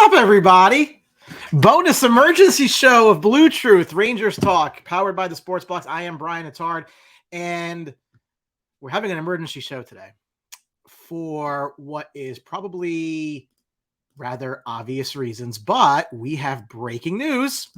up, everybody? Bonus emergency show of BlueTruth Rangers Talk, powered by the Sports Box. I am Brian Attard, and we're having an emergency show today for what is probably rather obvious reasons, but we have breaking news.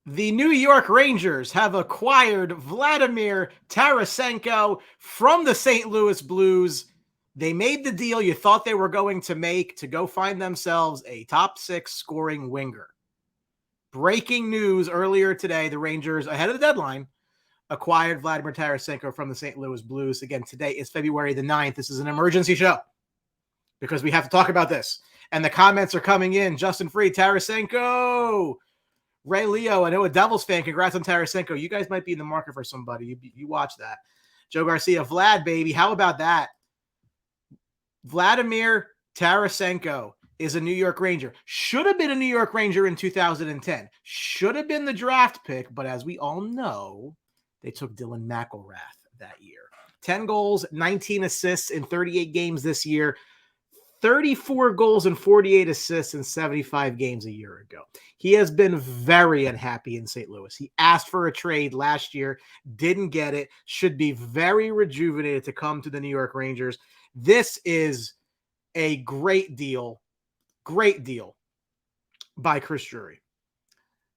The New York Rangers have acquired Vladimir Tarasenko from the St. Louis Blues. They made the deal you thought they were going to make to go find themselves a top six scoring winger. Breaking news earlier today, the Rangers, ahead of the deadline, acquired Vladimir Tarasenko from the St. Louis Blues. Again, today is February the 9th. This is an emergency show because we have to talk about this. And the comments are coming in. Justin Freed, Tarasenko. Ray Leo, I know a Devils fan. Congrats on Tarasenko. You guys might be in the market for somebody. You watch that. Joe Garcia, Vlad, baby. How about that? Vladimir Tarasenko is a New York Ranger. Should have been a New York Ranger in 2010. Should have been the draft pick, but as we all know, they took Dylan McIlrath that year. 10 goals, 19 assists in 38 games this year. 34 goals and 48 assists in 75 games a year ago. He has been very unhappy in St. Louis. He asked for a trade last year, didn't get it, should be very rejuvenated to come to the New York Rangers. This is a great deal by Chris Drury.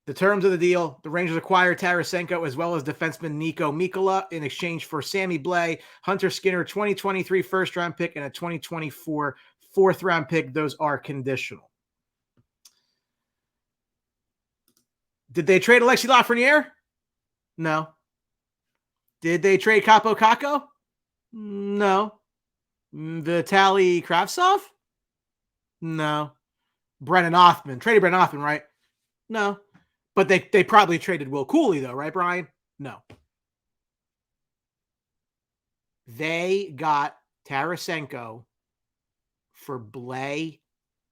The terms of the deal, the Rangers acquired Tarasenko as well as defenseman Nico Mikkola in exchange for Sammy Blais, Hunter Skinner, 2023 first-round pick, and a 2024 fourth-round pick. Those are conditional. Did they trade Alexis Lafreniere? No. Did they trade Capo Caco? No. Vitaly Kravtsov? No. Brennan Othman. Traded Brennan Othman, right? No. But they probably traded Will Cooley, though, right, Brian? No. They got Tarasenko for Blais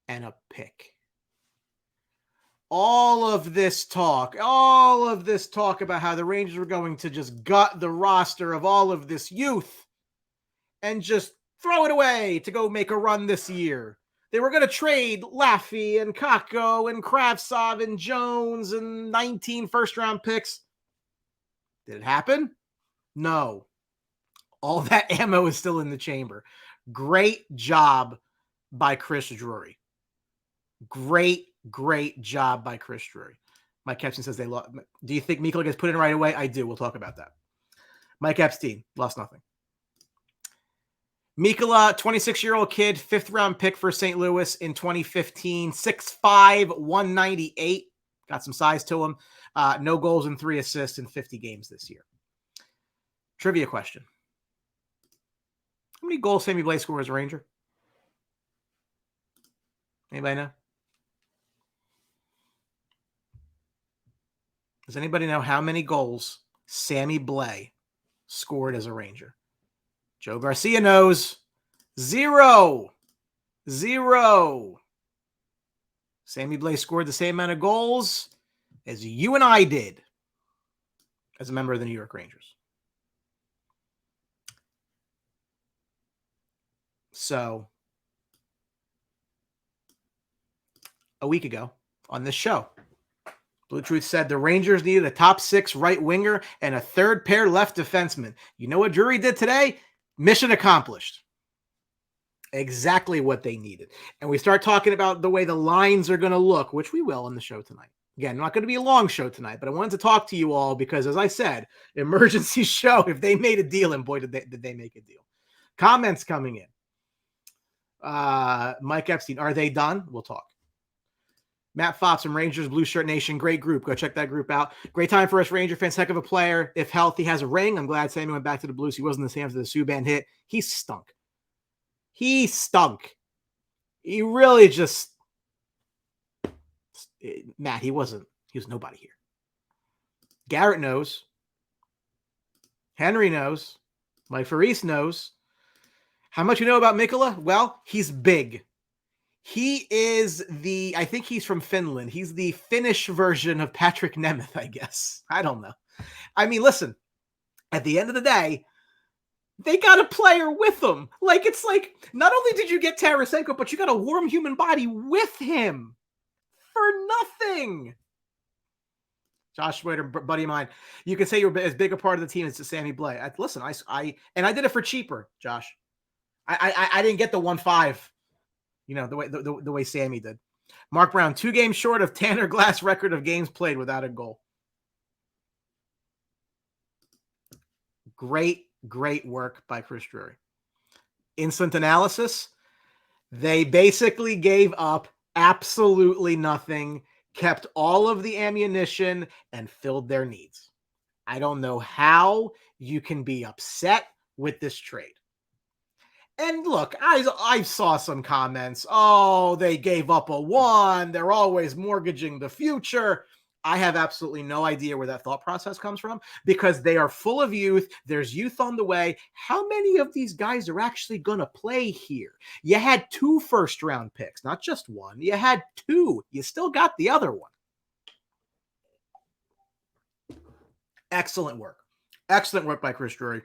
and a pick. All of this talk about how the Rangers were going to just gut the roster of all of this youth and just throw it away to go make a run this year. They were going to trade Laffy and Kakko and Kravtsov and Jones and 19 first-round picks. Did it happen? No. All that ammo is still in the chamber. Great job by Chris Drury. Great job by Chris Drury. Mike Epstein says they lost. Do you think Mikkola gets put in right away? I do. We'll talk about that. Mike Epstein lost nothing. Mikkola, 26-year-old kid, fifth-round pick for St. Louis in 2015, 6'5", 198. Got some size to him. No goals and 3 assists in 50 games this year. Trivia question. How many goals Sammy Blais scored as a Ranger? Anybody know? Does anybody know how many goals Sammy Blais scored as a Ranger? Joe Garcia knows. 0. Sammy Blais scored the same amount of goals as you and I did as a member of the New York Rangers. So, a week ago on this show, BlueTruth said the Rangers needed a top 6 right winger and a third pair left defenseman. You know what Drury did today? Mission accomplished. Exactly what they needed. And we start talking about the way the lines are going to look, which we will on the show tonight. Again, not going to be a long show tonight, but I wanted to talk to you all because, as I said, emergency show. If they made a deal, and boy, did they make a deal. Comments coming in. Mike Epstein, are they done? We'll talk. Matt Fox from Rangers Blue Shirt Nation. Great group. Go check that group out. Great time for us Ranger fans. Heck of a player. If healthy, has a ring. I'm glad Sammy went back to the Blues. He wasn't the same after the Subban hit. He stunk. He really just... Matt, he was nobody here. Garrett knows. Henry knows. Mike Faris knows. How much you know about Mikkola? Well, he's big. He is I think he's from Finland. He's the Finnish version of Patrick Nemeth, I guess. I don't know. I mean, listen, at the end of the day, They got a player with them. Like, it's like, not only did you get Tarasenko, but you got a warm human body with him for nothing. Josh Schwader, buddy of mine, you can say you're as big a part of the team as Sammy Blais. Listen, I did it for cheaper, Josh. I didn't get the 1.5, the way Sammy did. Mark Brown, 2 games short of Tanner Glass record of games played without a goal. Great work by Chris Drury. Instant analysis. They basically gave up absolutely nothing, kept all of the ammunition, and filled their needs. I don't know how you can be upset with this trade. And look, I saw some comments. Oh, they gave up a 1. They're always mortgaging the future. I have absolutely no idea where that thought process comes from, because they are full of youth. There's youth on the way. How many of these guys are actually going to play here? You had 2 first-round picks, not just 1. You had 2. You still got the other one. Excellent work. Excellent work by Chris Drury.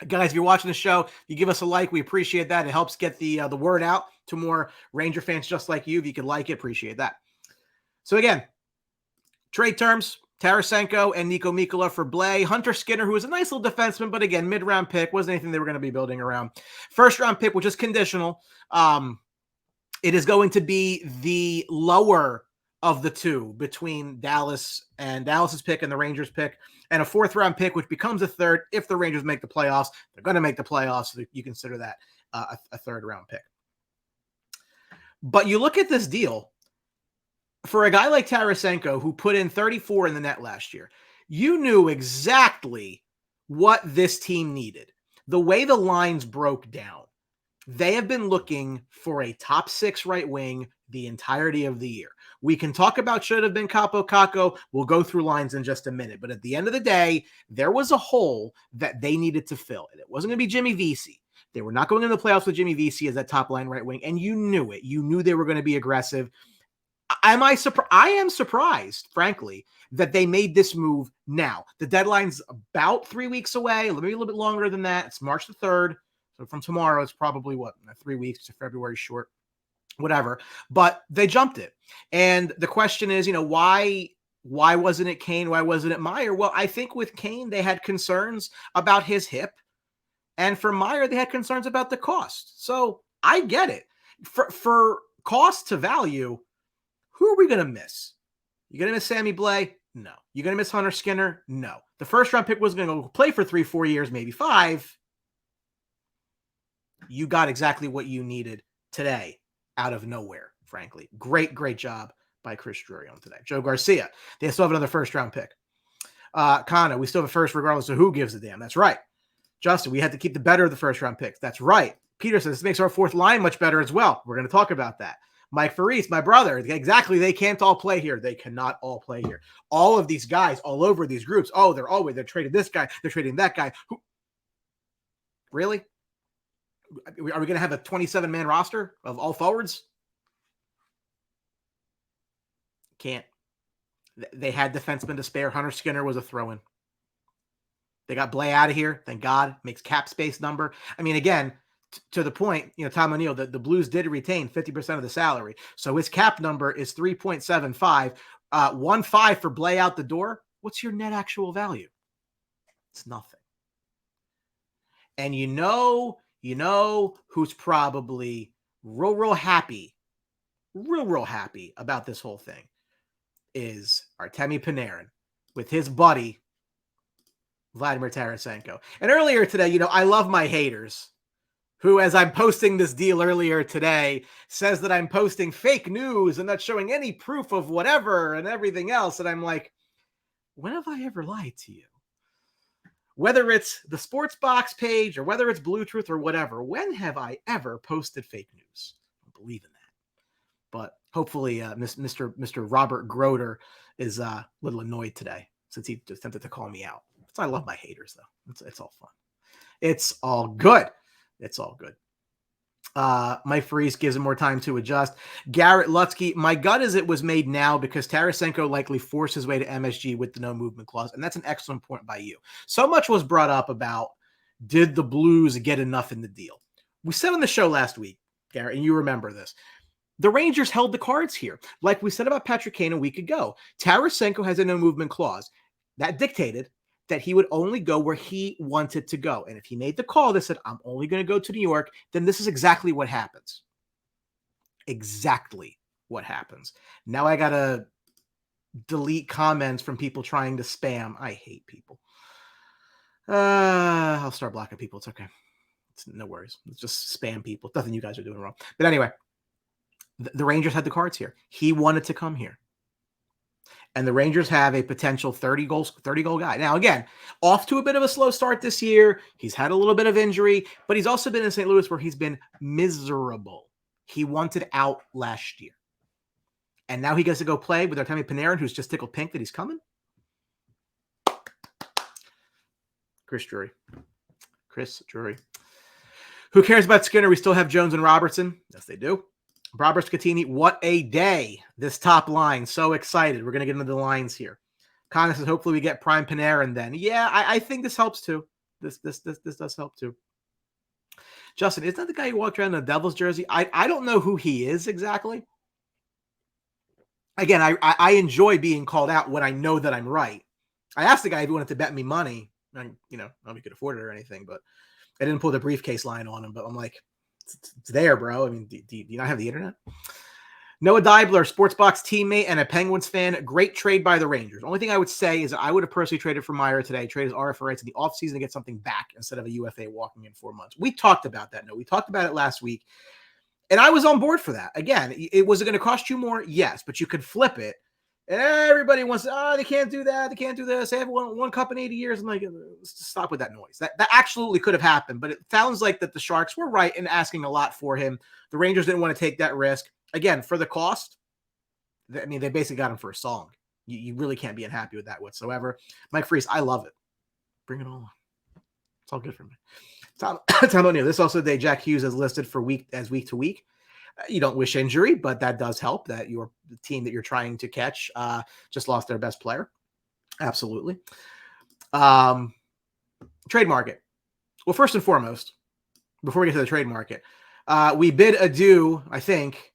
Guys, if you're watching the show, you give us a like. We appreciate that. It helps get the word out to more Ranger fans just like you. If you could like it, appreciate that. So again, trade terms, Tarasenko and Nico Mikkola for Blais. Hunter Skinner, who is a nice little defenseman, but again, mid-round pick. Wasn't anything they were going to be building around. First-round pick, which is conditional. It is going to be the lower of the 2 between Dallas's pick and the Rangers' pick, and a 4th-round pick, which becomes a 3rd if the Rangers make the playoffs. They're going to make the playoffs, so you consider that a 3rd-round pick. But you look at this deal, for a guy like Tarasenko, who put in 34 in the net last year, you knew exactly what this team needed. The way the lines broke down, they have been looking for a top 6 right wing the entirety of the year. We can talk about should have been Capo Caco. We'll go through lines in just a minute. But at the end of the day, there was a hole that they needed to fill. And it wasn't going to be Jimmy Vesey. They were not going into the playoffs with Jimmy Vesey as that top line right wing. And you knew it. You knew they were going to be aggressive. I am surprised, frankly, that they made this move now. The deadline's about 3 weeks away, maybe a little bit longer than that. It's March the 3rd. So from tomorrow, it's probably 3 weeks to February short, whatever. But they jumped it. And the question is, why wasn't it Kane? Why wasn't it Meyer? Well, I think with Kane, they had concerns about his hip. And for Meyer, they had concerns about the cost. So I get it. For cost to value, who are we going to miss? You going to miss Sammy Blais? No. You going to miss Hunter Skinner? No. The 1st-round pick was going to go play for 3-4 years, maybe 5. You got exactly what you needed today out of nowhere, frankly. Great job by Chris Drury on today. Joe Garcia, they still have another 1st-round pick. Kana, we still have a 1st regardless of who gives a damn. That's right. Justin, we had to keep the better of the 1st-round picks. That's right. Peter says this makes our 4th line much better as well. We're going to talk about that. Mike Faris, my brother, exactly. They can't all play here. They cannot all play here. All of these guys all over these groups. Oh, they're trading this guy. They're trading that guy. Really? Are we going to have a 27-man roster of all forwards? Can't. They had defensemen to spare. Hunter Skinner was a throw-in. They got Blais out of here. Thank God. Makes cap space number. I mean, again, to the point, Tom O'Neill, the Blues did retain 50% of the salary. So his cap number is 3.75. 1.5 for Blais out the door. What's your net actual value? It's nothing. And you know who's probably real happy about this whole thing is Artemi Panarin with his buddy, Vladimir Tarasenko. And earlier today, I love my haters who, as I'm posting this deal earlier today, says that I'm posting fake news and not showing any proof of whatever and everything else. And I'm like, when have I ever lied to you? Whether it's the Sports Box page or whether it's BlueTruth or whatever, when have I ever posted fake news? I don't believe in that. But hopefully Mr. Robert Groder is a little annoyed today since he attempted to call me out. I love my haters, though. It's all fun. It's all good. It's all good. Mike Freeze gives him more time to adjust. Garrett Lutsky, my gut is it was made now because Tarasenko likely forced his way to MSG with the no movement clause. And that's an excellent point by you. So much was brought up about, Did the Blues get enough in the deal? We said on the show last week, Garrett, and you remember this. The Rangers held the cards here. Like we said about Patrick Kane a week ago, Tarasenko has a no movement clause. That dictated that he would only go where he wanted to go. And if he made the call that said, I'm only going to go to New York, then this is exactly what happens. Exactly what happens. Now I got to delete comments from people trying to spam. I hate people. I'll start blocking people. It's okay. It's no worries. It's just spam people. Nothing you guys are doing wrong. But anyway, the Rangers had the cards here. He wanted to come here. And the Rangers have a potential 30 goal guy. Now, again, off to a bit of a slow start this year. He's had a little bit of injury, but he's also been in St. Louis where he's been miserable. He wanted out last year. And now he gets to go play with Artemi Panarin, who's just tickled pink that he's coming. Chris Drury. Who cares about Skinner? We still have Jones and Robertson. Yes, they do. Robert Scatini, what a day. This top line. So excited. We're going to get into the lines here. Connor says, hopefully we get prime Panarin then. Yeah, I think this helps too. This does help too. Justin, isn't that the guy who walked around in the Devils jersey? I don't know who he is exactly. Again, I enjoy being called out when I know that I'm right. I asked the guy if he wanted to bet me money. And, I don't know if he could afford it or anything, but I didn't pull the briefcase line on him. But I'm like, it's there, bro. I mean, do you not have the internet? Noah Deibler, Sportsbox teammate and a Penguins fan. Great trade by the Rangers. Only thing I would say is I would have personally traded for Meyer today, trade his RFA rights in the offseason to get something back instead of a UFA walking in 4 months. We talked about that. No, we talked about it last week. And I was on board for that. Again, was it going to cost you more? Yes, but you could flip it. Everybody wants, they can't do that. They can't do this. They have one cup in 80 years. I'm like, let's just stop with that noise. That absolutely could have happened, but it sounds like that the Sharks were right in asking a lot for him. The Rangers didn't want to take that risk. Again, for the cost, I mean, they basically got him for a song. You really can't be unhappy with that whatsoever. Mike Freese, I love it. Bring it on. It's all good for me. Tom O'Neill, this also day Jack Hughes is listed for week to week. You don't wish injury, but that does help that the team that you're trying to catch just lost their best player. Absolutely. Trade market. Well, first and foremost, before we get to the trade market, we bid adieu, I think,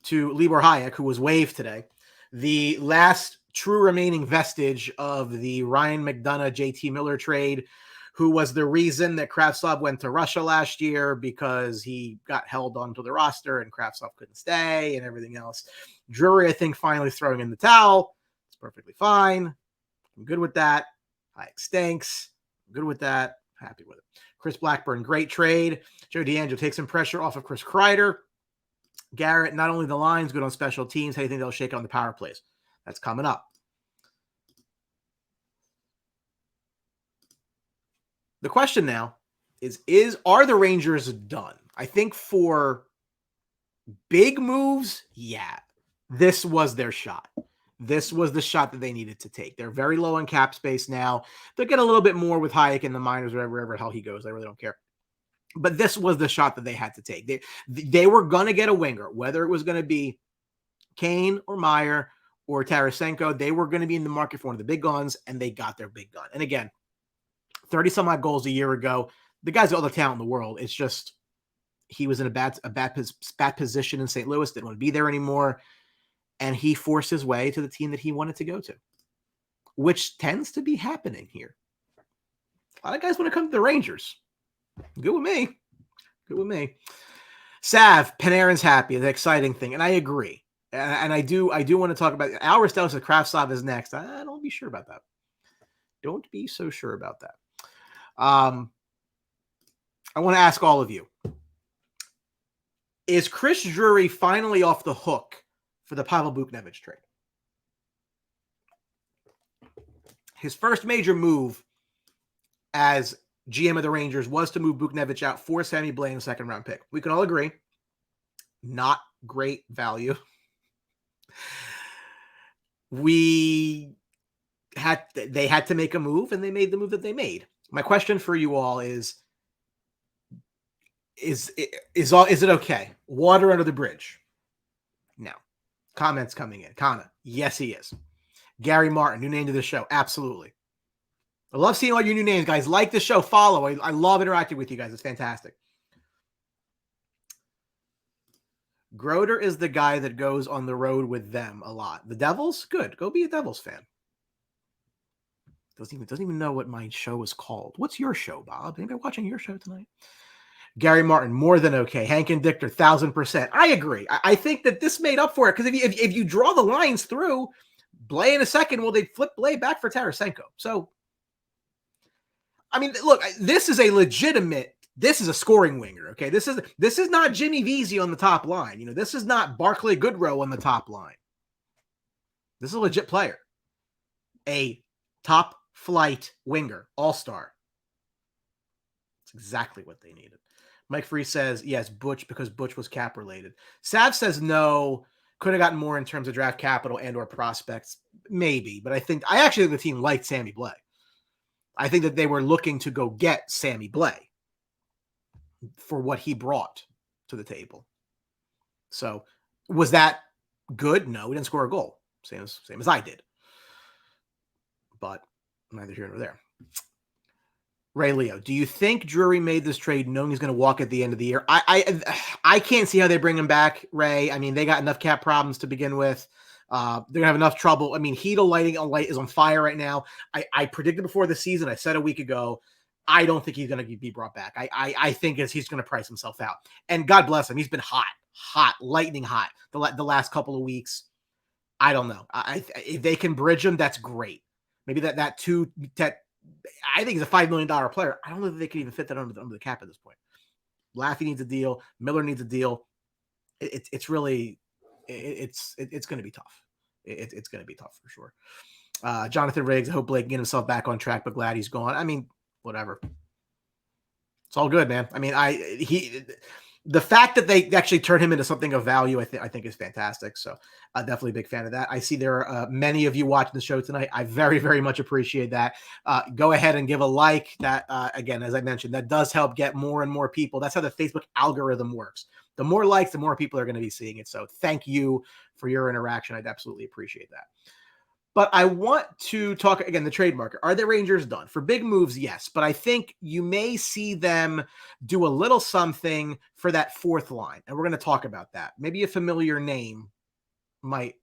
to Libor Hayek, who was waived today. The last true remaining vestige of the Ryan McDonough, JT Miller trade, who was the reason that Kravtsov went to Russia last year because he got held onto the roster and Kravtsov couldn't stay and everything else. Drury, I think, finally throwing in the towel. It's perfectly fine. I'm good with that. Hayek stinks. I'm good with that. Happy with it. Chris Blackburn, great trade. Joe DeAngelo takes some pressure off of Chris Kreider. Garrett, not only the line's good on special teams, how do you think they'll shake on the power plays? That's coming up. The question now are the Rangers done? I think for big moves, yeah, this was their shot. This was the shot that they needed to take. They're very low on cap space now. They'll get a little bit more with Hayek in the minors, wherever the hell he goes. I really don't care. But this was the shot that they had to take. They were going to get a winger, whether it was going to be Kane or Meyer or Tarasenko. They were going to be in the market for one of the big guns, and they got their big gun. And again, 30-some-odd goals a year ago. The guy's got all the talent in the world. It's just he was in a bad position in St. Louis, didn't want to be there anymore, and he forced his way to the team that he wanted to go to, which tends to be happening here. A lot of guys want to come to the Rangers. Good with me. Good with me. Sav, Panarin's happy, the exciting thing, and I agree. And I do want to talk about Al Rostel says Kravtsov is next. I don't be sure about that. Don't be so sure about that. I want to ask all of you, is Chris Drury finally off the hook for the Pavel Buchnevich trade? His first major move as GM of the Rangers was to move Buchnevich out for Sammy Blaine, a second-round pick. We can all agree, not great value. They had to make a move, and they made the move that they made. My question for you all is it okay? Water under the bridge? No. Comments coming in. Kana, yes, he is. Gary Martin, new name to the show. Absolutely. I love seeing all your new names, guys. Like the show, follow. I love interacting with you guys. It's fantastic. Groder is the guy that goes on the road with them a lot. The Devils? Good. Go be a Devils fan. Doesn't even know what my show is called. What's your show, Bob? Anybody watching your show tonight? Gary Martin, more than okay. Hank and Dichter, 1,000%. I agree. I think that this made up for it, because if you draw the lines through, Blay in a second, well, they'd flip Blay back for Tarasenko. So, I mean, look, this is a scoring winger, okay? This is not Jimmy Vesey on the top line. You know, this is not Barclay Goodrow on the top line. This is a legit player. A top flight winger, all-star. That's exactly what they needed. Mike Free says, yes, Butch, because Butch was cap related. Sav says no, could have gotten more in terms of draft capital and or prospects. Maybe, but I actually think the team liked Sammy Blais. I think that they were looking to go get Sammy Blais for what he brought to the table. So was that good? No, he didn't score a goal. Same as I did. But neither here nor there. Ray Leo, do you think Drury made this trade knowing he's going to walk at the end of the year? I can't see how they bring him back, Ray. I mean, they got enough cap problems to begin with. They're going to have enough trouble. I mean, Hedel light is on fire right now. I predicted before the season, I said a week ago, I don't think he's going to be brought back. I think he's going to price himself out. And God bless him. He's been hot, lightning hot the last couple of weeks. I don't know. If they can bridge him, that's great. Maybe that I think he's a $5 million player. I don't know that they can even fit that under the cap at this point. Laffy needs a deal. Miller needs a deal. It's really going to be tough. It's going to be tough for sure. Jonathan Riggs, I hope Blake can get himself back on track, but glad he's gone. I mean, whatever. It's all good, man. I mean, the fact that they actually turned him into something of value, I think is fantastic. So definitely a big fan of that. I see there are many of you watching the show tonight. I very, very much appreciate that. Go ahead and give a like. That, again, as I mentioned, that does help get more and more people. That's how the Facebook algorithm works. The more likes, the more people are going to be seeing it. So thank you for your interaction. I'd absolutely appreciate that. But I want to talk, again, the trade market. Are the Rangers done? For big moves, yes. But I think you may see them do a little something for that fourth line. And we're going to talk about that. Maybe a familiar name might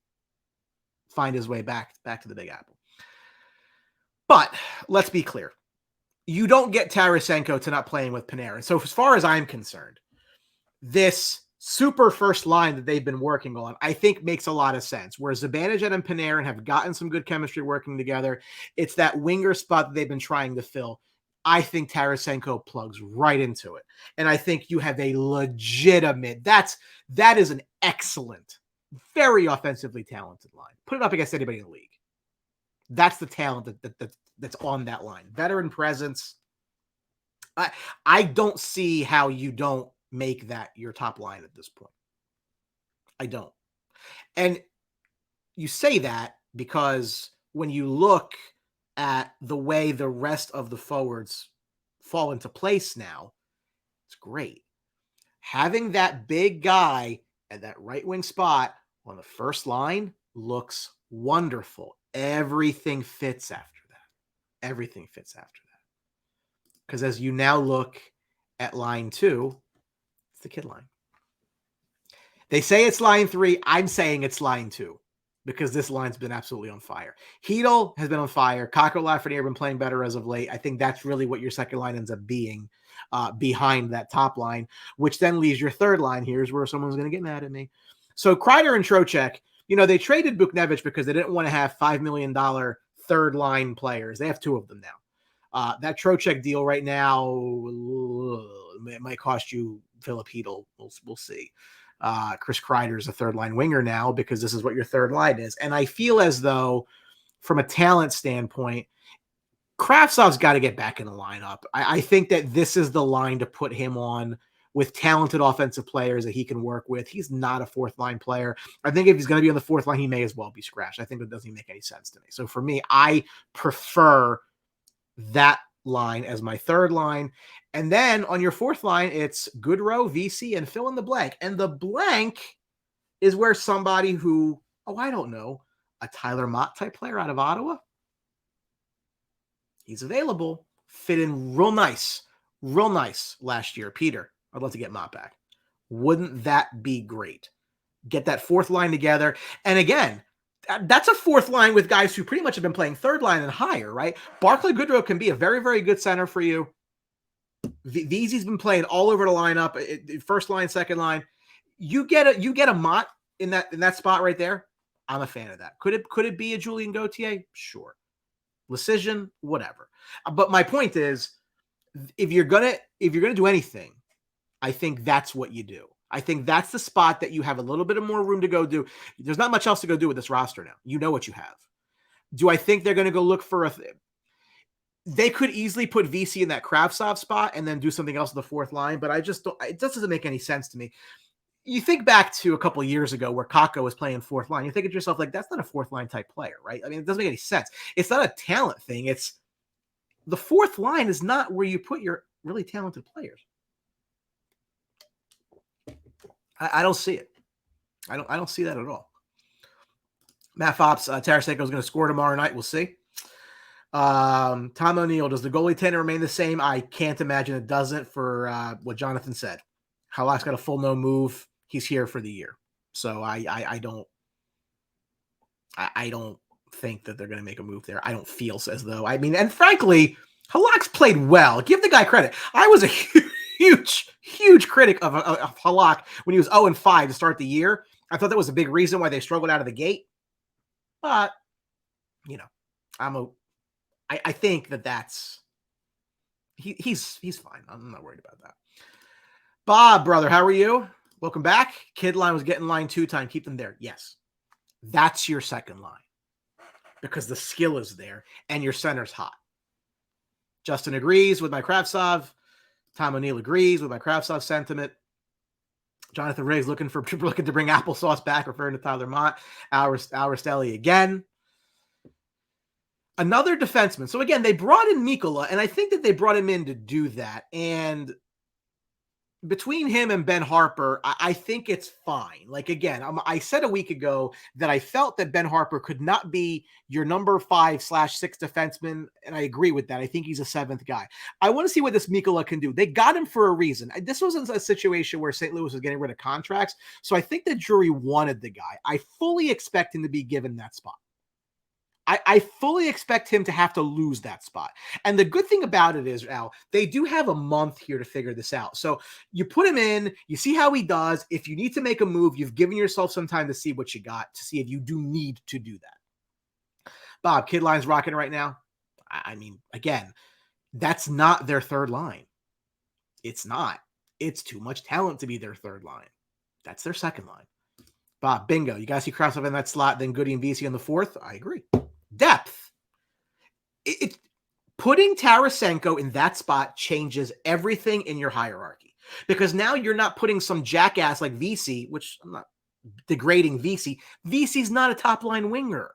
find his way back to the Big Apple. But let's be clear. You don't get Tarasenko to not playing with Panarin. So as far as I'm concerned, this super first line that they've been working on, I think makes a lot of sense. Where Zibanejad and Panarin have gotten some good chemistry working together. It's that winger spot that they've been trying to fill. I think Tarasenko plugs right into it. And I think you have a legitimate, that is an excellent, very offensively talented line. Put it up against anybody in the league. That's the talent that's on that line. Veteran presence. I don't see how you don't make that your top line at this point. I don't. And you say that because when you look at the way the rest of the forwards fall into place now, it's great. Having that big guy at that right wing spot on the first line looks wonderful. Everything fits after that. Everything fits after that. Because as you now look at line 2, it's the kid line. They say it's line 3. I'm saying it's line 2 because this line's been absolutely on fire. Hedel has been on fire. Kakko, Lafreniere have been playing better as of late. I think that's really what your second line ends up being behind that top line, which then leaves your third line. Here's where someone's going to get mad at me. So Kreider and Trocheck, they traded Buchnevich because they didn't want to have $5 million third line players. They have 2 of them now. That Trocheck deal right now, it might cost you Philip Hedel. We'll see. Chris Kreider's a third line winger now because this is what your third line is. And I feel as though from a talent standpoint, Kravtsov's got to get back in the lineup. I think that this is the line to put him on with talented offensive players that he can work with. He's not a fourth line player. I think if he's going to be on the fourth line, he may as well be scratched. I think that doesn't make any sense to me. So for me, I prefer that line as my third line. And then on your fourth line, it's Goodrow, VC, and fill in the blank. And the blank is where somebody who, I don't know, a Tyler Mott type player out of Ottawa. He's available. Fit in real nice last year. Peter, I'd love to get Mott back. Wouldn't that be great? Get that fourth line together. And again, that's a fourth line with guys who pretty much have been playing third line and higher, right? Barclay Goodrow can be a very, very good center for you. Veezy's been playing all over the lineup, first line, second line. You get a Mott in that spot right there. I'm a fan of that. Could it be a Julien Gauthier? Sure. Lecision, whatever. But my point is, if you're gonna do anything, I think that's what you do. I think that's the spot that you have a little bit of more room to go do. There's not much else to go do with this roster now. You know what you have. Do I think they're going to go look for they could easily put VC in that Kravtsov spot and then do something else in the fourth line, but I just don't. It just doesn't make any sense to me. You think back to a couple of years ago where Kakko was playing fourth line. You think to yourself, like, that's not a fourth line type player, right? I mean, it doesn't make any sense. It's not a talent thing. It's the fourth line is not where you put your really talented players. I don't see it. I don't see that at all. Matt Fops, Tarasenko is going to score tomorrow night. We'll see. Tom O'Neill, does the goalie tandem remain the same? I can't imagine it doesn't for what Jonathan said. Halak's got a full no move. He's here for the year. So I don't think that they're going to make a move there. I don't feel as though. I mean, and frankly, Halak's played well. Give the guy credit. I was a huge critic of Halak when he was 0-5 to start the year. I thought that was a big reason why they struggled out of the gate. But, I think that's he's fine. I'm not worried about that. Bob, brother, how are you? Welcome back. Kid line was getting line 2 time. Keep them there. Yes. That's your second line because the skill is there and your center's hot. Justin agrees with my Kravtsov. Tom O'Neill agrees with my Kravtsov sentiment. Jonathan Riggs looking to bring applesauce back, referring to Tyler Mott. Aurestelli again. Another defenseman. So again, they brought in Mikkola, and I think that they brought him in to do that. And between him and Ben Harpur, I think it's fine. Like, again, I said a week ago that I felt that Ben Harpur could not be your number 5/6 defenseman, and I agree with that. I think he's a 7th guy. I want to see what this Mikkola can do. They got him for a reason. This wasn't a situation where St. Louis was getting rid of contracts, so I think the jury wanted the guy. I fully expect him to be given that spot. I fully expect him to have to lose that spot. And the good thing about it is, Al, they do have a month here to figure this out. So you put him in, you see how he does. If you need to make a move, you've given yourself some time to see what you got, to see if you do need to do that. Bob, Kid Line's rocking right now. I mean, again, that's not their third line. It's not. It's too much talent to be their third line. That's their second line. Bob, bingo. You guys see Kravtsov in that slot, then Goody and VC on the fourth? I agree. Depth. Putting Tarasenko in that spot changes everything in your hierarchy because now you're not putting some jackass like VC, which I'm not degrading VC. VC's not a top line winger.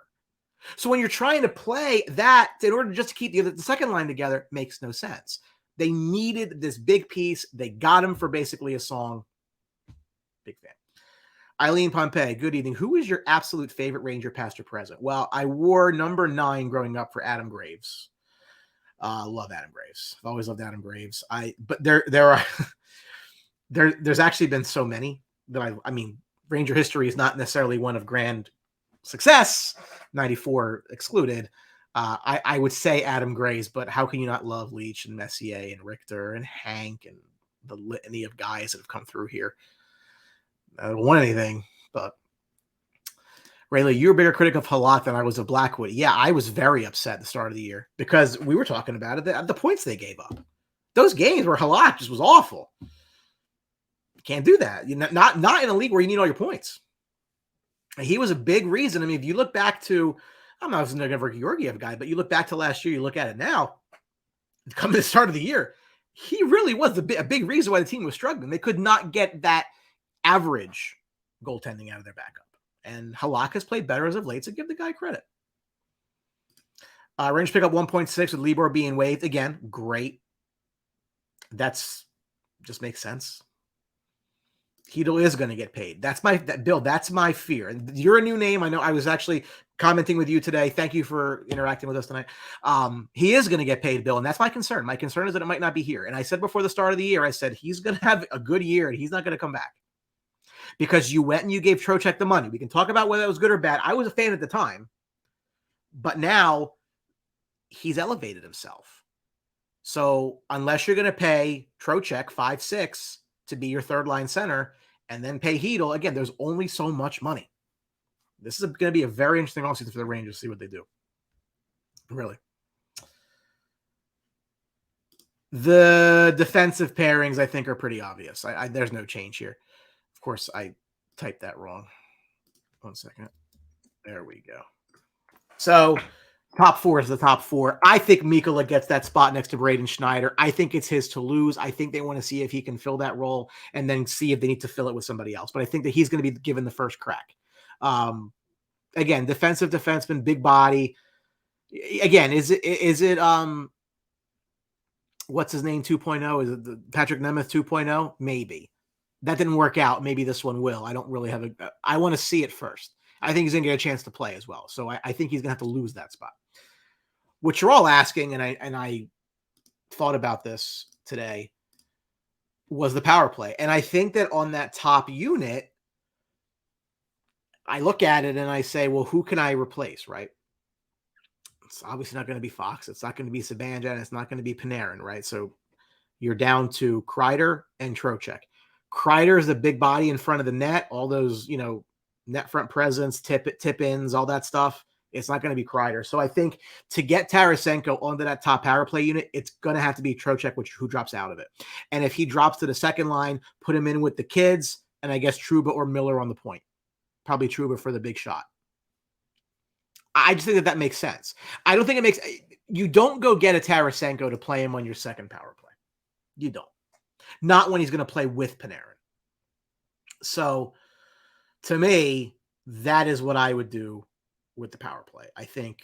So when you're trying to play that in order just to keep the second line together, makes no sense. They needed this big piece. They got him for basically a song. Big fan. Eileen Pompey, good evening. Who is your absolute favorite Ranger, past or present? Well, I wore number 9 growing up for Adam Graves. Love Adam Graves. I've always loved Adam Graves. But there are there's actually been so many that I mean, Ranger history is not necessarily one of grand success, 94 excluded. I would say Adam Graves, but how can you not love Leach and Messier and Richter and Hank and the litany of guys that have come through here? I don't want anything, but Rayleigh, you're a bigger critic of Halak than I was of Blackwood. Yeah, I was very upset at the start of the year because we were talking about it, the points they gave up. Those games where Halak just was awful. You can't do that. Not in a league where you need all your points. He was a big reason. I mean, if you look back to, I'm not a Georgiev guy, but you look back to last year, you look at it now, coming to the start of the year, he really was a big reason why the team was struggling. They could not get that average goaltending out of their backup. And Halak has played better as of late, so give the guy credit. Range pick up 1.6 with Libor being waived. Again, great. That's just makes sense. Chytil is going to get paid. Bill, that's my fear. And you're a new name. I know I was actually commenting with you today. Thank you for interacting with us tonight. He is going to get paid, Bill, and that's my concern. My concern is that it might not be here. And I said before the start of the year, I said he's going to have a good year and he's not going to come back because you went and you gave Trocheck the money. We can talk about whether it was good or bad. I was a fan at the time, but now he's elevated himself. So unless you're going to pay Trocheck 5-6 to be your third line center and then pay Chytil, again, there's only so much money. This is going to be a very interesting offseason for the Rangers to see what they do. Really. The defensive pairings, I think, are pretty obvious. There's no change here. Of course, I typed that wrong. 1 second. There we go. So top four is the top four. I think Mikkola gets that spot next to Braden Schneider. I think it's his to lose. I think they want to see if he can fill that role and then see if they need to fill it with somebody else. But I think that he's going to be given the first crack. Again, defensive defenseman, big body. Again, is it what's his name 2.0? Is it the Patrick Nemeth 2.0? Maybe. That didn't work out. Maybe this one will. I don't really have I want to see it first. I think he's going to get a chance to play as well. So I think he's going to have to lose that spot. What you're all asking, and I thought about this today, was the power play. And I think that on that top unit, I look at it and I say, well, who can I replace, right? It's obviously not going to be Fox. It's not going to be Sabanjan. It's not going to be Panarin, right? So you're down to Kreider and Trocheck. Kreider is the big body in front of the net, all those, net front presence, tip-ins, all that stuff. It's not going to be Kreider. So I think to get Tarasenko onto that top power play unit, it's going to have to be Trocheck, who drops out of it. And if he drops to the second line, put him in with the kids, and I guess Trouba or Miller on the point. Probably Trouba for the big shot. I just think that makes sense. I don't think it makes – you don't go get a Tarasenko to play him on your second power play. You don't. Not when he's going to play with Panarin. So to me, that is what I would do with the power play. I think,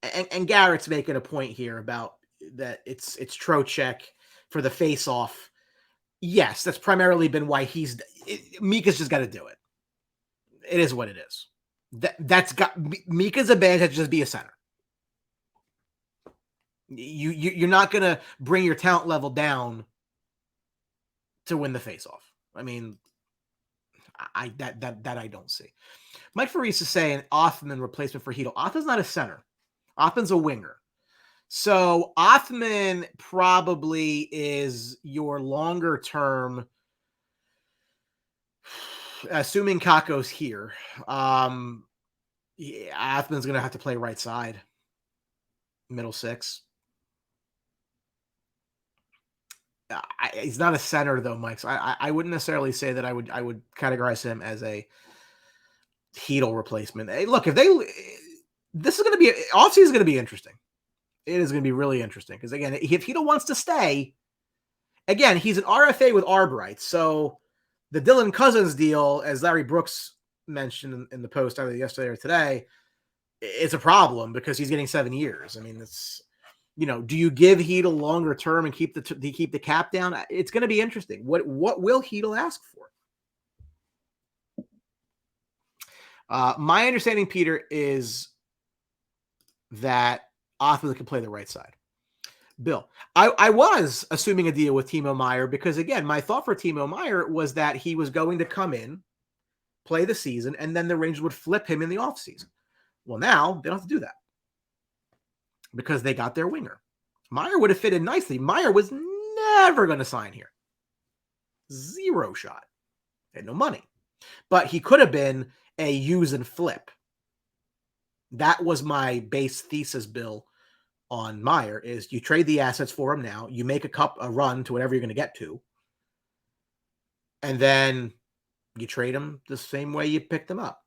and Garrett's making a point here about that it's Trocheck for the face-off. Yes, that's primarily been why Mika's just got to do it. It is what it is. That's got Mika's advantage to just be a center. You're not going to bring your talent level down to win the face-off. I mean, that I don't see. Mike Faris is saying Othman replacement for Chytil. Othman's not a center. Othman's a winger. So Othman probably is your longer term, assuming Kakko's here. Othman's going to have to play right side, middle six. He's not a center though, Mike. So I wouldn't necessarily say that I would categorize him as a Chytil replacement. Hey, look, this is going to be offseason is going to be interesting. It is going to be really interesting because again, if Chytil wants to stay, again, he's an RFA with arb rights. So the Dylan Cousins deal, as Larry Brooks mentioned in the post either yesterday or today, it's a problem because he's getting 7 years. I mean, it's. Do you give Chytil longer term and keep the cap down? It's going to be interesting. What will Chytil ask for? My understanding, Peter, is that Othman can play the right side. Bill, I was assuming a deal with Timo Meier because, again, my thought for Timo Meier was that he was going to come in, play the season, and then the Rangers would flip him in the offseason. Well, now they don't have to do that. Because they got their winger. Meier would have fit in nicely. Meier was never going to sign here. Zero shot. Had no money. But he could have been a use and flip. That was my base thesis, Bill, on Meier, is you trade the assets for him now. You make a run to whatever you're going to get to. And then you trade him the same way you picked him up.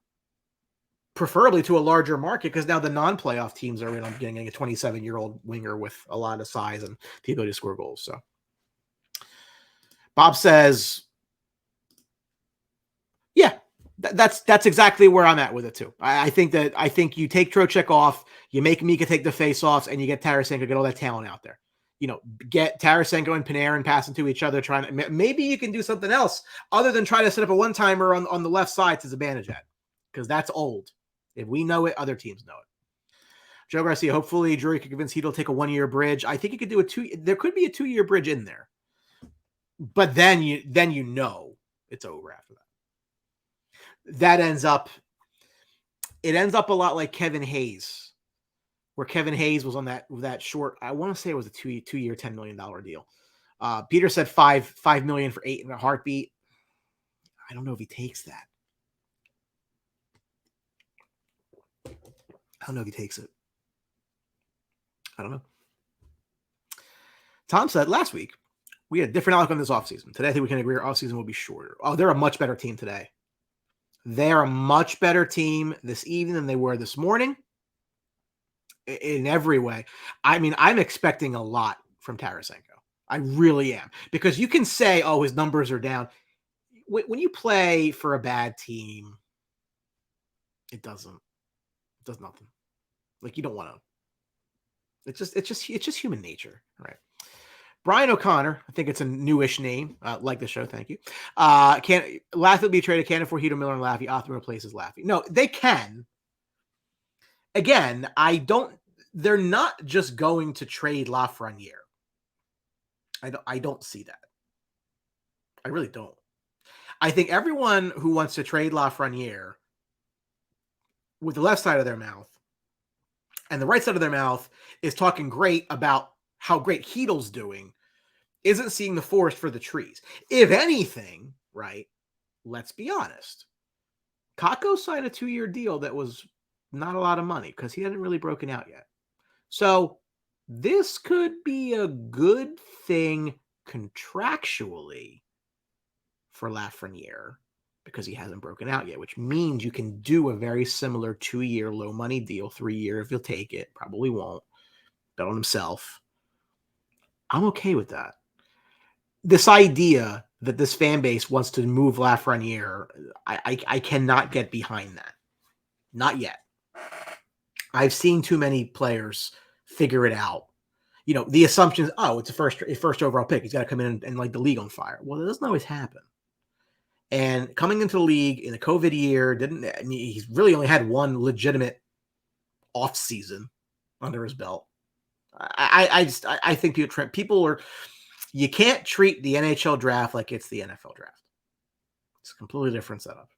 Preferably to a larger market because now the non-playoff teams are in on getting a 27-year-old winger with a lot of size and the ability to score goals. So Bob says, yeah, that's exactly where I'm at with it too. I think you take Trocheck off, you make Mika take the face-offs, and you get Tarasenko, get all that talent out there. get Tarasenko and Panarin passing to each other, trying to, maybe you can do something else other than try to set up a one-timer on the left side to Zibanejad, because that's old. If we know it, other teams know it. Joe Garcia, hopefully Drury could convince Heedle to take a 1-year bridge. I think he could do there could be a 2-year bridge in there. But then you know it's over after that. It ends up a lot like Kevin Hayes, where Kevin Hayes was on that short, I want to say it was a 2-year, $10 million deal. Peter said $5 million for 8 in a heartbeat. I don't know if he takes that. I don't know if he takes it. I don't know. Tom said last week, we had a different outlook on this offseason. Today, I think we can agree our offseason will be shorter. Oh, they're a much better team today. They're a much better team this evening than they were this morning in every way. I mean, I'm expecting a lot from Tarasenko. I really am. Because you can say, oh, his numbers are down. When you play for a bad team, it does nothing. Like, you don't want to. It's just human nature, right? Brian O'Connor, I think it's a newish name. Like the show, thank you. Laffy will be traded. Can't afford Heater, Miller, and Laffy. Othman replaces Laffy. No, they can. Again, they're not just going to trade Lafreniere. I don't see that. I really don't. I think everyone who wants to trade Lafreniere with the left side of their mouth and the right side of their mouth is talking great about how great Heedle's doing, isn't seeing the forest for the trees. If anything, right, let's be honest. Kakko signed a 2-year deal that was not a lot of money because he hadn't really broken out yet. So this could be a good thing contractually for Lafreniere because he hasn't broken out yet, which means you can do a very similar 2-year low money deal, 3-year if you'll take it. Probably won't. Bet on himself. I'm okay with that. This idea that this fan base wants to move Lafreniere, I cannot get behind that. Not yet. I've seen too many players figure it out. The assumption is, oh, it's a first overall pick. He's got to come in and light the league on fire. Well, it doesn't always happen. And coming into the league in a COVID year, he's really only had one legitimate off season under his belt. I think people are. You can't treat the NHL draft like it's the NFL draft. It's a completely different setup.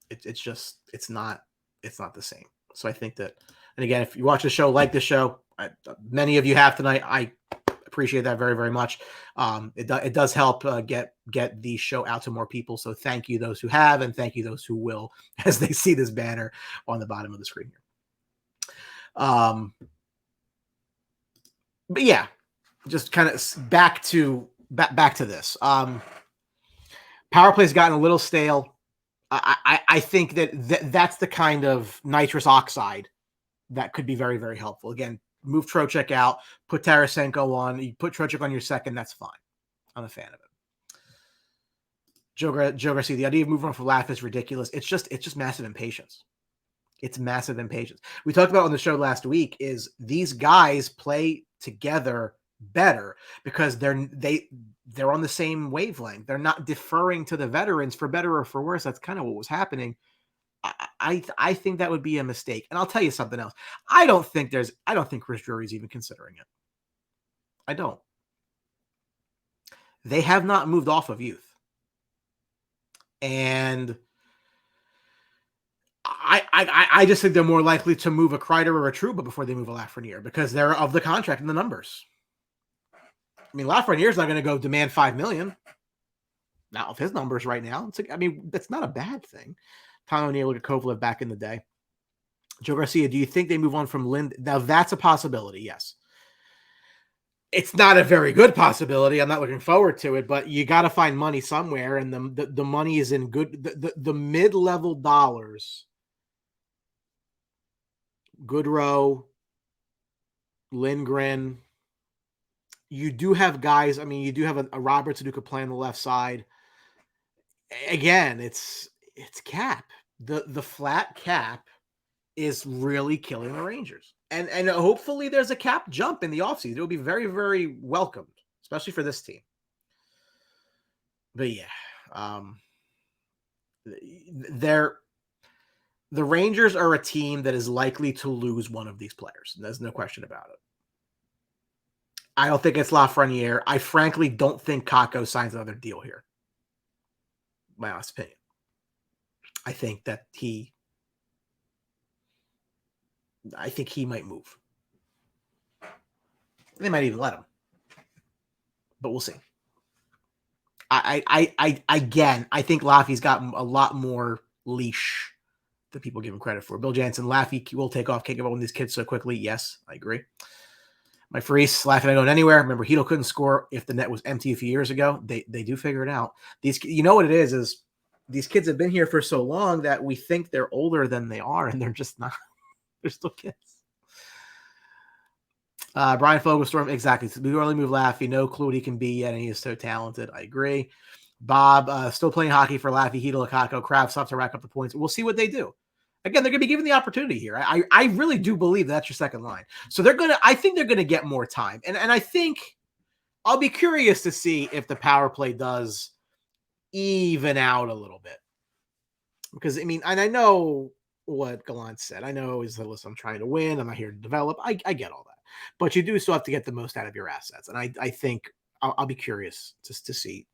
It's not the same. So I think that, and again, if you watch the show, like the show, many of you have tonight, I appreciate that very, very much. It does help get the show out to more people. So thank you those who have, and thank you those who will as they see this banner on the bottom of the screen here. But yeah, just kind of back to this. Power play's gotten a little stale. I think that's the kind of nitrous oxide that could be very, very helpful. Again, move Trocheck out, put Tarasenko on. You put Trocheck on your second, that's fine. I'm a fan of it. Joe Garcia, the idea of moving on from Laff is ridiculous. It's just massive impatience. It's massive impatience. We talked about on the show last week is these guys play together better because they're on the same wavelength. They're not deferring to the veterans for better or for worse. That's kind of what was happening. I think that would be a mistake. And I'll tell you something else. I don't think Chris Drury's even considering it. I don't. They have not moved off of youth. And I just think they're more likely to move a Kreider or a Trouba before they move a Lafreniere because they're of the contract and the numbers. I mean, Lafreniere's not going to go demand $5 million. Now, of his numbers right now, that's not a bad thing. Tom O'Neill, look at Kovalev back in the day. Joe Garcia, do you think they move on from Lind? Now, that's a possibility, yes. It's not a very good possibility. I'm not looking forward to it, but you got to find money somewhere, and the money is in good the mid-level dollars. Goodrow, Lindgren. You do have guys. I mean, you do have a Robertson who could play on the left side. Again, it's cap. The flat cap is really killing the Rangers. And hopefully there's a cap jump in the offseason. It'll be very, very welcomed, especially for this team. But yeah, the Rangers are a team that is likely to lose one of these players. There's no question about it. I don't think it's Lafreniere. I frankly don't think Kakko signs another deal here. My honest opinion. I think that he might move. They might even let him, but we'll see. Again, I think Laffy's got a lot more leash than people give him credit for. Bill Jansen, Laffy will take off, can't give up on these kids so quickly. Yes, I agree. My Freese, Laffy not going anywhere. Remember, Hedo couldn't score if the net was empty a few years ago. They do figure it out. These, you know what it is these kids have been here for so long that we think they're older than they are, and they're just not. They're still kids. Brian Fogelstorm, exactly. So we really move Laffy. No clue what he can be yet, and he is so talented. I agree. Bob, still playing hockey for Laffy, Hedo, Kakko, Kravtsov to rack up the points. We'll see what they do. Again, they're going to be given the opportunity here. I really do believe that's your second line. So I think they're going to get more time. And I think I'll be curious to see if the power play does even out a little bit. Because, I mean, and I know what Gallant said. I know he's like, listen, I'm trying to win. I'm not here to develop. I get all that. But you do still have to get the most out of your assets. And I think I'll be curious to see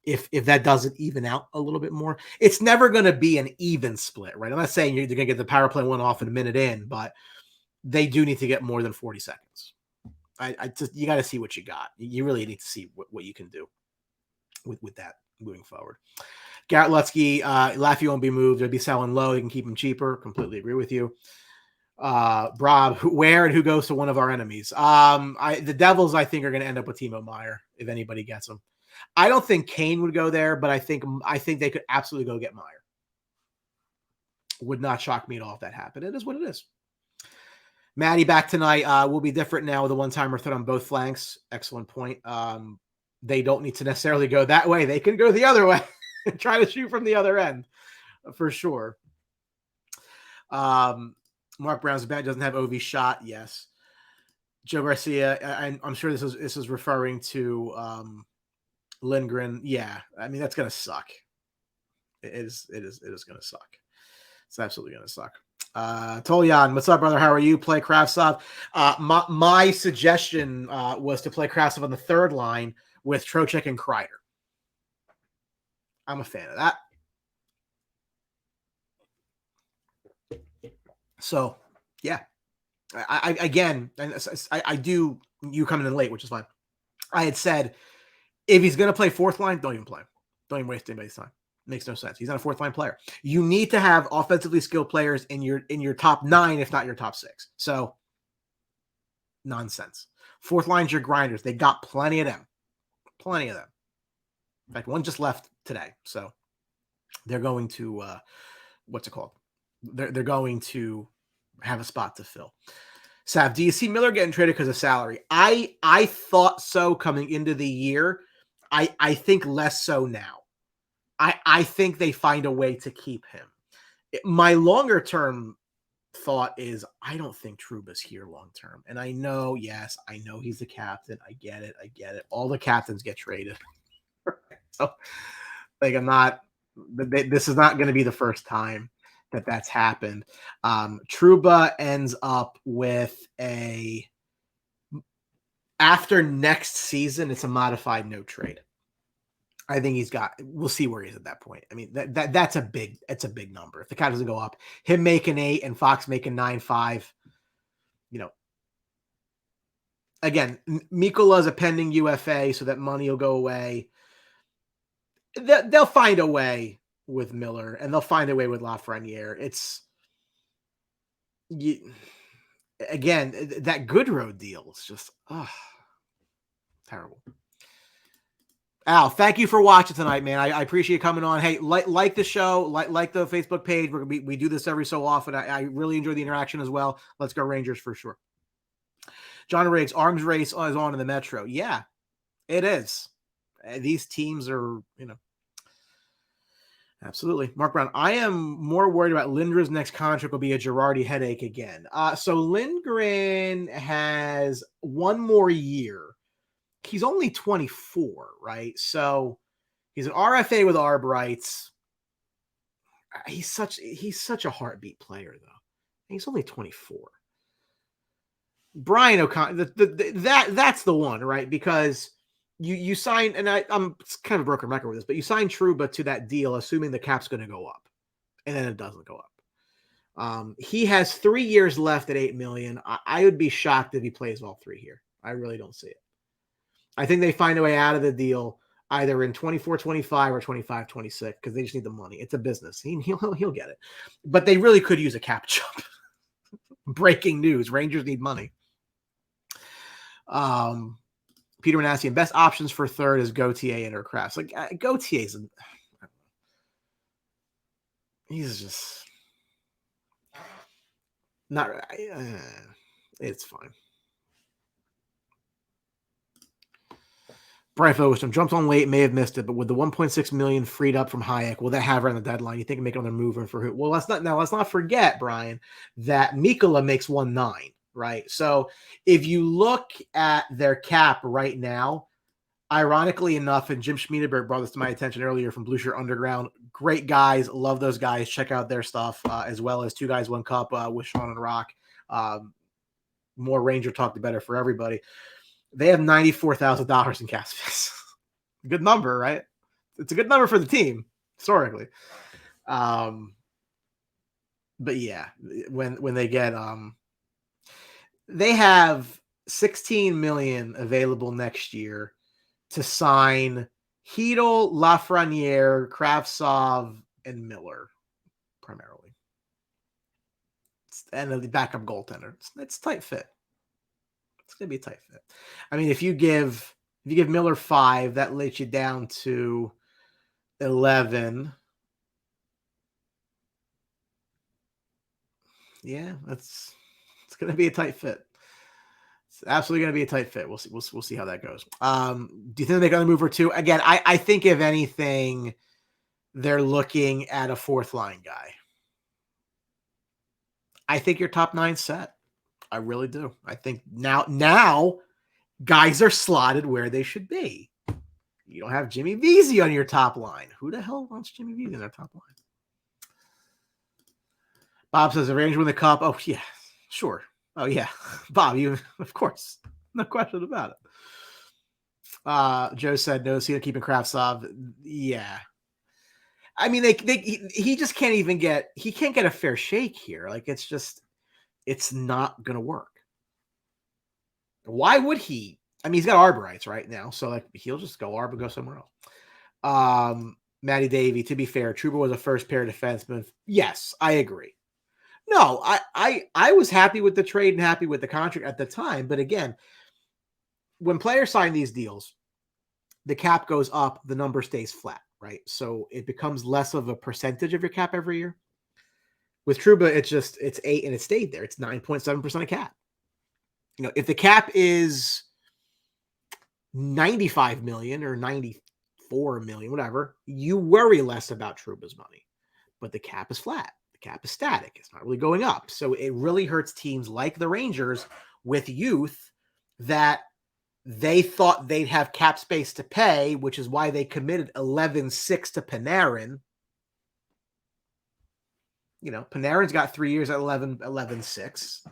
if that doesn't even out a little bit more. It's never going to be an even split, right? I'm not saying you're going to get the power play one off in a minute in, but they do need to get more than 40 seconds. You got to see what you got. You really need to see what you can do with that moving forward. Garrett Lutsky, Laffy won't be moved. They'll be selling low. They can keep him cheaper. Completely agree with you. Rob, where and who goes to one of our enemies? The Devils, I think, are going to end up with Timo Meier if anybody gets him. I don't think Kane would go there, but I think they could absolutely go get Meier. Would not shock me at all if that happened. It is what it is. Maddie back tonight. Will be different now with a one-timer threat on both flanks. Excellent point. They don't need to necessarily go that way. They can go the other way and try to shoot from the other end for sure. Mark Brown's bat doesn't have OV shot. Yes. Joe Garcia. I'm sure this is referring to Lindgren. Yeah. I mean, that's going to suck. It is going to suck. It's absolutely going to suck. Tolyan, what's up, brother? How are you? Play Kravtsov. My suggestion was to play Kravtsov on the third line with Trocheck and Kreider. I'm a fan of that. So, yeah. I do. You coming in late, which is fine. I had said if he's going to play fourth line, don't even play him. Don't even waste anybody's time. Makes no sense. He's not a fourth line player. You need to have offensively skilled players in your top 9, if not your top 6. So nonsense. Fourth line's your grinders. They got plenty of them. Plenty of them. In fact, one just left today. So they're going to what's it called? They're going to have a spot to fill. Sav, do you see Miller getting traded because of salary? I thought so coming into the year. I think less so now. I think they find a way to keep him. My longer term thought is I don't think Trouba's here long term. And I know, yes, I know he's the captain. I get it. All the captains get traded. So, like, this is not going to be the first time that's happened. Trouba ends up with after next season, it's a modified no trade. I think we'll see where he is at that point. I mean, that's a big number. If the cap doesn't go up, him making 8 and Fox making 9.5, again, Mikola's a pending UFA, so that money will go away. They'll find a way with Miller, and they'll find a way with Lafreniere. Again, that Goodrow deal is just terrible. Al, thank you for watching tonight, man. I appreciate you coming on. Hey, like the show, like the Facebook page. We do this every so often. I really enjoy the interaction as well. Let's go Rangers for sure. John Riggs, arms race is on in the Metro. Yeah, it is. These teams are, Absolutely. Mark Brown, I am more worried about Lindgren's next contract will be a Girardi headache again. So Lindgren has one more year. He's only 24, right? So he's an RFA with ARB rights. He's such a heartbeat player, though. He's only 24. Brian O'Connor, that's the one, right? Because you signed, and I'm kind of a broken record with this, but you signed Trouba to that deal, assuming the cap's going to go up, and then it doesn't go up. He has 3 years left at $8 million. I would be shocked if he plays all 3 here. I really don't see it. I think they find a way out of the deal either in 24-25 or 25-26 because they just need the money. It's a business. He'll get it, but they really could use a cap jump. Breaking news: Rangers need money. Peter Manassian, best options for third is Gauthier and or Crafts. Like Gauthier's, he's just not. It's fine. Brian Fogelstrom jumped on late, may have missed it, but with the $1.6 million freed up from Hayek, will that have around the deadline? You think make another move for who? Well, let's not forget, Brian, that Mikkola makes 1.9, right? So if you look at their cap right now, ironically enough, and Jim Schmiedeberg brought this to my attention earlier from Blue Shirt Underground. Great guys, love those guys. Check out their stuff, as well as Two Guys One Cup with Sean and Rock. More Ranger talk, the better for everybody. They have $94,000 in cap space. Good number, right? It's a good number for the team historically. But yeah, when they get they have $16 million available next year to sign Hedel, Lafreniere, Kravtsov, and Miller primarily, and the backup goaltender. It's tight fit. It's going to be a tight fit. I mean, if you give Miller 5, that lets you down to 11. Yeah, it's going to be a tight fit. It's absolutely going to be a tight fit. We'll see how that goes. Do you think they make another move or two? Again, I think if anything, they're looking at a fourth line guy. I think your top 9 set. I really do. I think now guys are slotted where they should be. You don't have Jimmy Vesey on your top line. Who the hell wants Jimmy Vesey on their top line? Bob says, arrange win the cup. Oh, yeah, sure. Oh, yeah. Bob, you, of course. No question about it. Joe said, no, see, keeping Kravtsov. Yeah. I mean, he just can't even get a fair shake here. Like, it's not going to work. Why would he? I mean, he's got ARB rights right now, so like he'll just go ARB and go somewhere else. Matty Davey, to be fair, Trouba was a first pair defenseman. Yes, I agree. No, I was happy with the trade and happy with the contract at the time. But again, when players sign these deals, the cap goes up, the number stays flat, right? So it becomes less of a percentage of your cap every year. With Trouba, it's 8 and it stayed there. It's 9.7% of cap. You know, if the cap is 95 million or 94 million, whatever, you worry less about Trouba's money. But the cap is flat. The cap is static. It's not really going up. So it really hurts teams like the Rangers with youth that they thought they'd have cap space to pay, which is why they committed 11.6 to Panarin. You know, Panarin's got 3 years at 11.6.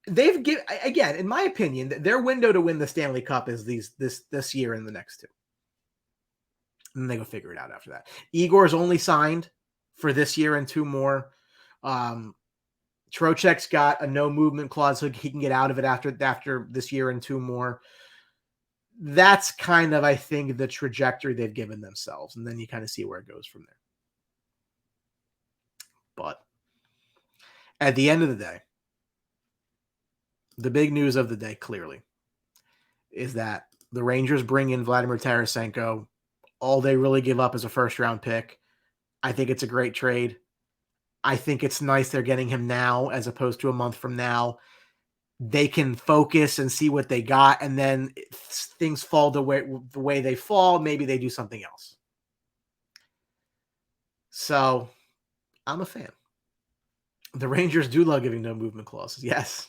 They've given, again, in my opinion, their window to win the Stanley Cup is this year and the next 2. And then they go figure it out after that. Igor's only signed for this year and 2 more. Trocheck's got a no movement clause, so he can get out of it after this year and 2 more. That's kind of, I think, the trajectory they've given themselves. And then you kind of see where it goes from there. But at the end of the day, the big news of the day, clearly, is that the Rangers bring in Vladimir Tarasenko. All they really give up is a first-round pick. I think it's a great trade. I think it's nice they're getting him now as opposed to a month from now. They can focus and see what they got, and then if things fall the way they fall, maybe they do something else. So I'm a fan. The Rangers do love giving no movement clauses. Yes.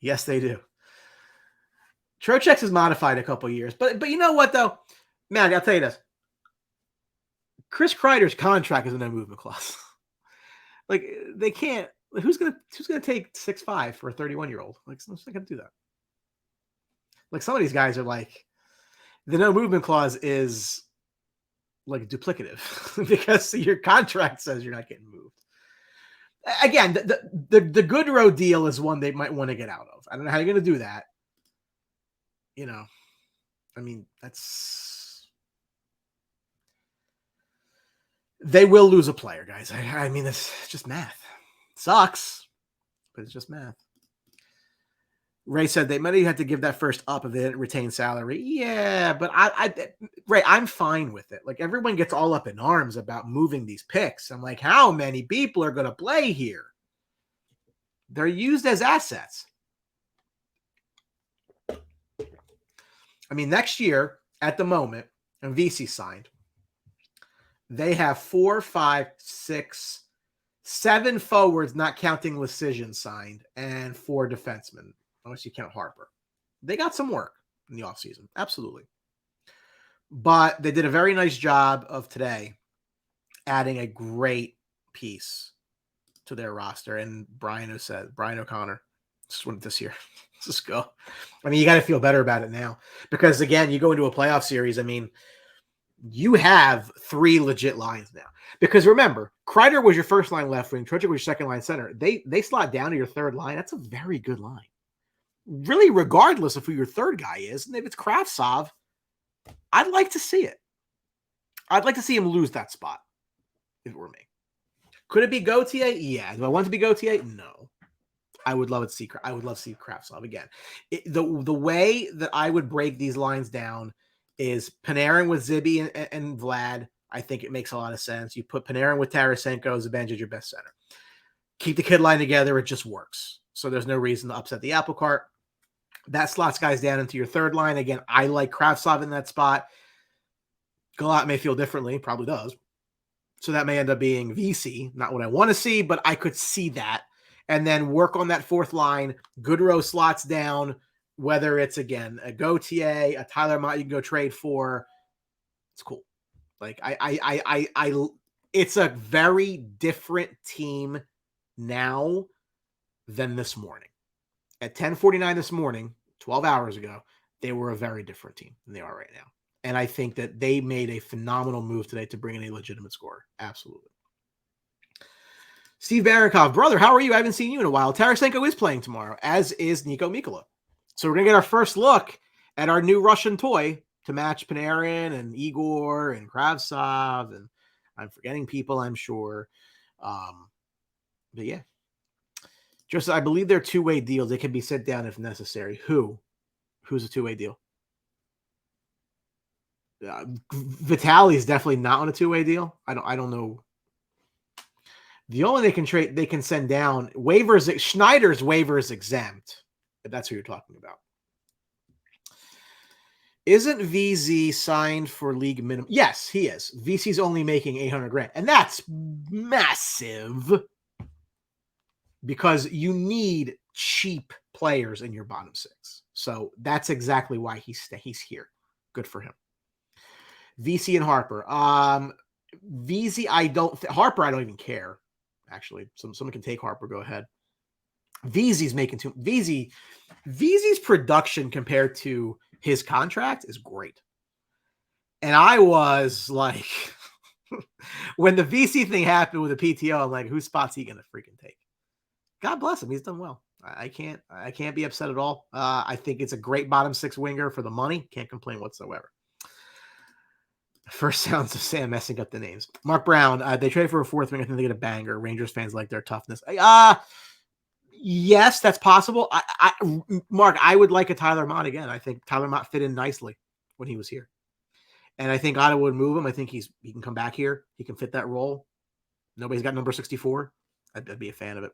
Yes, they do. Trocheck's is modified a couple years. But you know what, though? Man, I'll tell you this. Chris Kreider's contract is a no movement clause. Like, they can't. Who's gonna take 6'5" for a 31-year-old? Like, someone's not gonna do that. Like, some of these guys are like, the no movement clause is like duplicative because your contract says you're not getting moved. Again, the Goodrow deal is one they might want to get out of. I don't know how you're going to do that. You know, I mean, they will lose a player, guys. I mean, it's just math. It sucks, but it's just math. Ray said they might have to give that first up if they didn't retain salary. Yeah, but Ray, I'm fine with it. Like, everyone gets all up in arms about moving these picks. I'm like, how many people are going to play here? They're used as assets. I mean, next year, at the moment, and VC signed, they have 4, 5, 6, 7 forwards, not counting Lecision, signed, and 4 defensemen, unless you count Harper. They got some work in the offseason. Absolutely. But they did a very nice job of today adding a great piece to their roster. And Brian O'Connor, just went this year. Let's just go. I mean, you got to feel better about it now. Because, again, you go into a playoff series, I mean, you have 3 legit lines now. Because remember, Kreider was your first line left wing, Trocheck was your second line center. They slot down to your third line. That's a very good line. Really, regardless of who your third guy is. And if it's Kravtsov, I'd like to see it. I'd like to see him lose that spot if it were me. Could it be Gauthier? Yeah. Do I want it to be Gauthier? No. I would love to see Kravtsov again. The way that I would break these lines down is Panarin with Zibby and Vlad. I think it makes a lot of sense. You put Panarin with Tarasenko as a bench as your best center. Keep the kid line together. It just works. So there's no reason to upset the apple cart. That slots guys down into your third line. Again, I like Kravtsov in that spot. Galat may feel differently. Probably does. So that may end up being VC. Not what I want to see, but I could see that. And then work on that fourth line. Goodrow slots down, whether it's, again, a Gauthier, a Tyler Mott you can go trade for. It's cool. Like, it's a very different team now than this morning. At 10:49 this morning, 12 hours ago, they were a very different team than they are right now. And I think that they made a phenomenal move today to bring in a legitimate scorer. Absolutely. Steve Barakov, brother, how are you? I haven't seen you in a while. Tarasenko is playing tomorrow, as is Nico Mikkola. So we're going to get our first look at our new Russian toy to match Panarin and Igor and Kravtsov. And I'm forgetting people, I'm sure. But yeah. Just, I believe they're two-way deals. They can be sent down if necessary. Who's a two-way deal? Vitaly is definitely not on a two-way deal. I don't know. The only they can send down waivers. Schneider's waiver is exempt, if that's who you're talking about. Isn't VZ signed for league minimum? Yes, he is. VC's only making $800,000, and that's massive because you need cheap players in your bottom six. So that's exactly why he's here. Good for him. VC and Harper. VZ, Harper, I don't even care. Actually, someone can take Harper. Go ahead. VZ's making too. VZ's production compared to his contract is great. And I was like, when the VC thing happened with the PTO, I'm like, whose spot's he gonna freaking take? God bless him. He's done well. I can't be upset at all. I think it's a great bottom six winger for the money. Can't complain whatsoever. First sounds of Sam messing up the names. Mark Brown, they traded for a fourth wing. I think they get a banger. Rangers fans like their toughness. Yes, that's possible. Mark, I would like a Tyler Mott again. I think Tyler Mott fit in nicely when he was here. And I think Ottawa would move him. I think he can come back here. He can fit that role. Nobody's got number 64. I'd be a fan of it.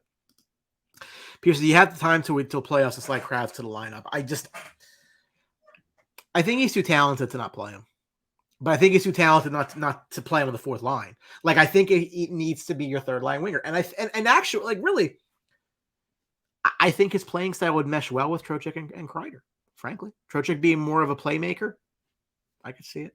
Pearson, you have the time till playoffs to slide Kravs to the lineup. I think he's too talented to not play him. But I think he's too talented not to play him on the fourth line. Like, I think it needs to be your third line winger. And actually, like, really, I think his playing style would mesh well with Trocheck and Kreider, frankly. Trocheck being more of a playmaker, I could see it.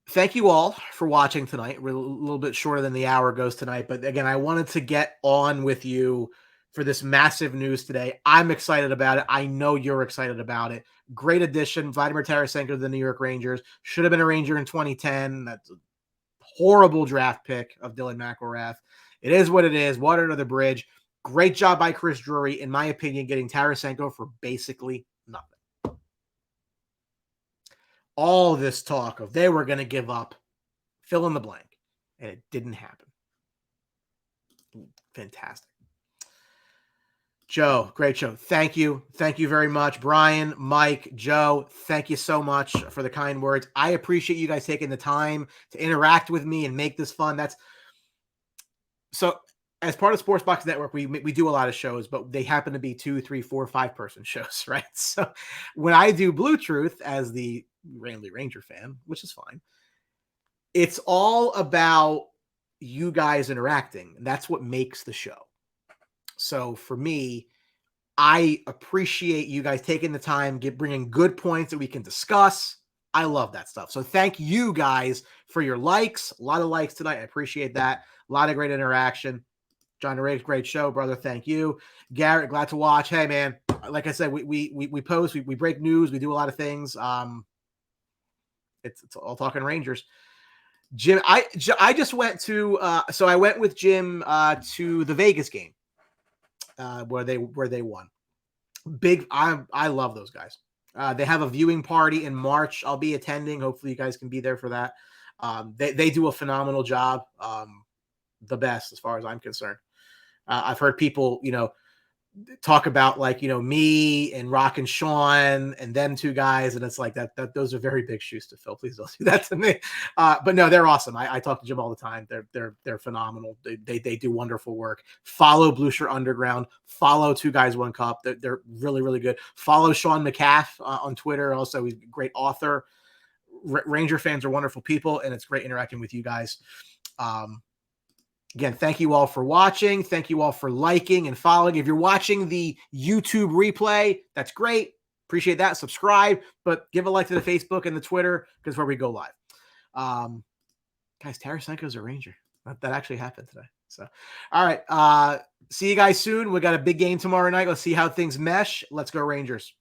Thank you all for watching tonight. We're a little bit shorter than the hour goes tonight. But again, I wanted to get on with you for this massive news today. I'm excited about it. I know you're excited about it. Great addition. Vladimir Tarasenko to the New York Rangers. Should have been a Ranger in 2010. That's a horrible draft pick of Dylan McElrath. It is what it is. Water under the bridge. Great job by Chris Drury, in my opinion, getting Tarasenko for basically nothing. All this talk of they were going to give up, fill in the blank, and it didn't happen. Fantastic. Joe, great show. Thank you. Thank you very much. Brian, Mike, Joe, thank you so much for the kind words. I appreciate you guys taking the time to interact with me and make this fun. So as part of Sports Box Network, we do a lot of shows, but they happen to be 2, 3, 4, 5-person shows, right? So when I do BlueTruth as the Randy Ranger fan, which is fine, it's all about you guys interacting. And that's what makes the show. So for me, I appreciate you guys taking the time, bringing good points that we can discuss. I love that stuff. So thank you guys for your likes. A lot of likes tonight. I appreciate that. A lot of great interaction. John DeRay, great show, brother. Thank you. Garrett, glad to watch. Hey, man, like I said, we post, we break news. We do a lot of things. It's all talking Rangers. Jim, I just went to, so I went with Jim to the Vegas game where they won. I love those guys. They have a viewing party in March. I'll be attending. Hopefully you guys can be there for that. They do a phenomenal job. The best as far as I'm concerned. I've heard people, talk about like, me and Rock and Sean and them two guys. And it's like that those are very big shoes to fill. Please don't do that to me. But no, they're awesome. I talk to Jim all the time. They're phenomenal. They do wonderful work. Follow Blue Shirt Underground, follow Two Guys, One Cup. They're really, really good. Follow Sean McCaff on Twitter. Also, he's a great author. Ranger fans are wonderful people, and it's great interacting with you guys. Again, thank you all for watching. Thank you all for liking and following. If you're watching the YouTube replay, that's great. Appreciate that. Subscribe, but give a like to the Facebook and the Twitter because where we go live. Guys, Tarasenko's a Ranger. That actually happened today. So, all right. See you guys soon. We got a big game tomorrow night. Let's see how things mesh. Let's go Rangers.